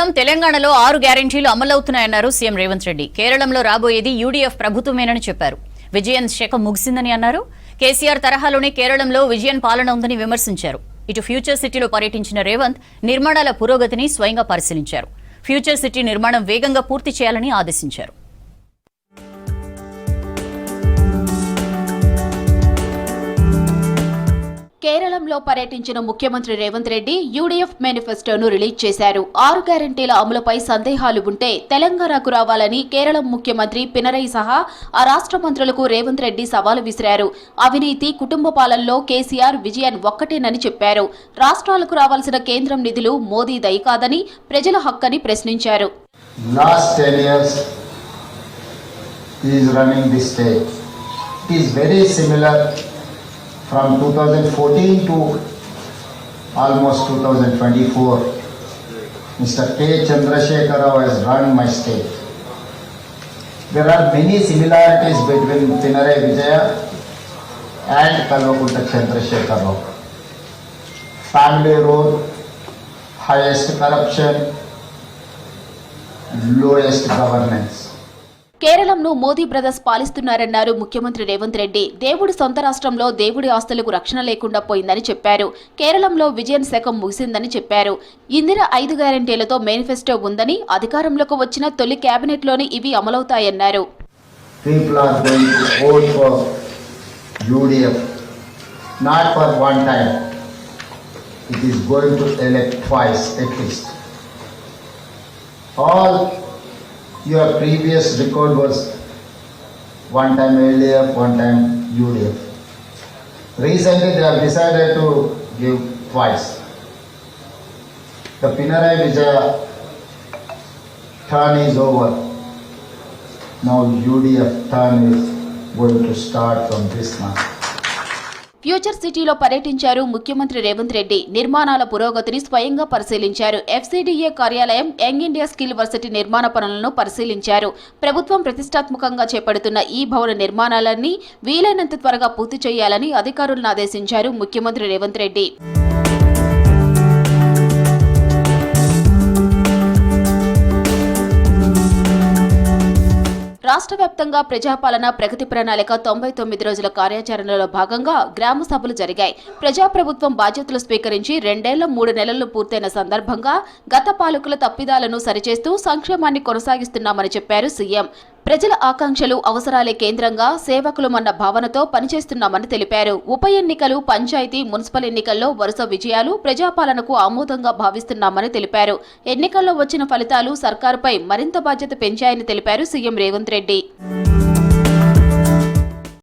కేవలం తెలంగాణలో 6 గ్యారెంటీలు అమలవుతున్నాయన్నారు సీఎం రేవంత్ రెడ్డి. కేరళంలో రాబోయేది యూడీఎఫ్ ప్రభుత్వమేనని చెప్పారు. విజయన్ శకం ముగిసిందని అన్నారు. కేసీఆర్ తరహాలోనే కేరళంలో విజయన్ పాలన ఉందని విమర్శించారు. ఇటు ఫ్యూచర్ సిటీలో పర్యటించిన రేవంత్ నిర్మాణాల పురోగతిని స్వయంగా పరిశీలించారు. ఫ్యూచర్ సిటీ నిర్మాణం వేగంగా పూర్తి చేయాలని ఆదేశించారు. కేరళంలో పర్యటించిన ముఖ్యమంత్రి రేవంత్ రెడ్డి యూడీఎఫ్ మేనిఫెస్టోను రిలీజ్ చేశారు. 6 గ్యారెంటీల అమలుపై సందేహాలు ఉంటే తెలంగాణకు రావాలని కేరళం ముఖ్యమంత్రి పినరయి సహా ఆ రాష్ట్ర మంత్రులకు రేవంత్ రెడ్డి సవాలు విసిరారు. అవినీతి, కుటుంబ పాలనలో కేసీఆర్, విజయన్ ఒక్కటేనని చెప్పారు. రాష్ట్రాలకు రావాల్సిన కేంద్రం నిధులు మోదీ దయ కాదని, ప్రజల హక్కని ప్రశ్నించారు. Last 10 years he is running this state. It is very similar from 2014 to almost 2024. Mr. K. Chandrasekhar Rao has run my state. There are many similarities between Pinarayi Vijaya and Kalvakunta Chandrasekhar Rao. Family rule, highest corruption, lowest governance. కేరళంను Modi brothers పాలిస్తున్నారన్నారు ముఖ్యమంత్రి రేవంత్ రెడ్డి. దేవుడి సొంత రాష్ట్రంలో దేవుడి ఆస్తులకు రక్షణ లేకుండా పోయిందని చెప్పారు. కేరళంలో విజయన్ శకం ముగిసిందని చెప్పారు. ఇందిర 5 గ్యారెంటీలతో మేనిఫెస్టో ఉందని, అధికారంలోకి వచ్చిన తొలి కేబినెట్లోని ఇవి అమలవుతాయన్నారు. People are going to vote for UDF, not for one time. It is going to elect twice at least. All your previous record was one time LDF, one time UDF. Recently they have decided to give twice. The Pinarayi Vijaya turn is over. Now UDF turn is going to start from this month. Future సిటీలో పర్యటించారు ముఖ్యమంత్రి రేవంత్ రెడ్డి. నిర్మాణాల పురోగతిని స్వయంగా పరిశీలించారు. FCDA కార్యాలయం, young India skill varsity నిర్మాణ పనులను పరిశీలించారు. ప్రభుత్వం ప్రతిష్టాత్మకంగా చేపడుతున్న ఈ భవన నిర్మాణాలన్నీ వీలైనంత త్వరగా పూర్తి చేయాలని అధికారులను ఆదేశించారు ముఖ్యమంత్రి రేవంత్ రెడ్డి. రాష్ట్ర వ్యాప్తంగా ప్రజాపాలన ప్రగతి ప్రణాళిక 99 రోజుల కార్యాచరణలో భాగంగా గ్రామ సభలు జరిగాయి. ప్రజాప్రభుత్వం బాధ్యతలు స్వీకరించి 2 నెలలు పూర్తయిన సందర్భంగా గత పాలకుల తప్పిదాలను సరిచేస్తూ సంక్షేమాన్ని కొనసాగిస్తున్నామని చెప్పారు సీఎం. ప్రజల ఆకాంక్షలు, అవసరాలే కేంద్రంగా సేవకులమన్న భావనతో పనిచేస్తున్నామని తెలిపారు. ఉప ఎన్నికలు, పంచాయతీ, మున్సిపల్ ఎన్నికల్లో వరుస విజయాలు ప్రజాపాలనకు ఆమోదంగా భావిస్తున్నామని తెలిపారు. ఎన్నికల్లో వచ్చిన ఫలితాలు సర్కారుపై మరింత బాధ్యత పెంచాయని తెలిపారు సీఎం రేవంత్ రెడ్డి.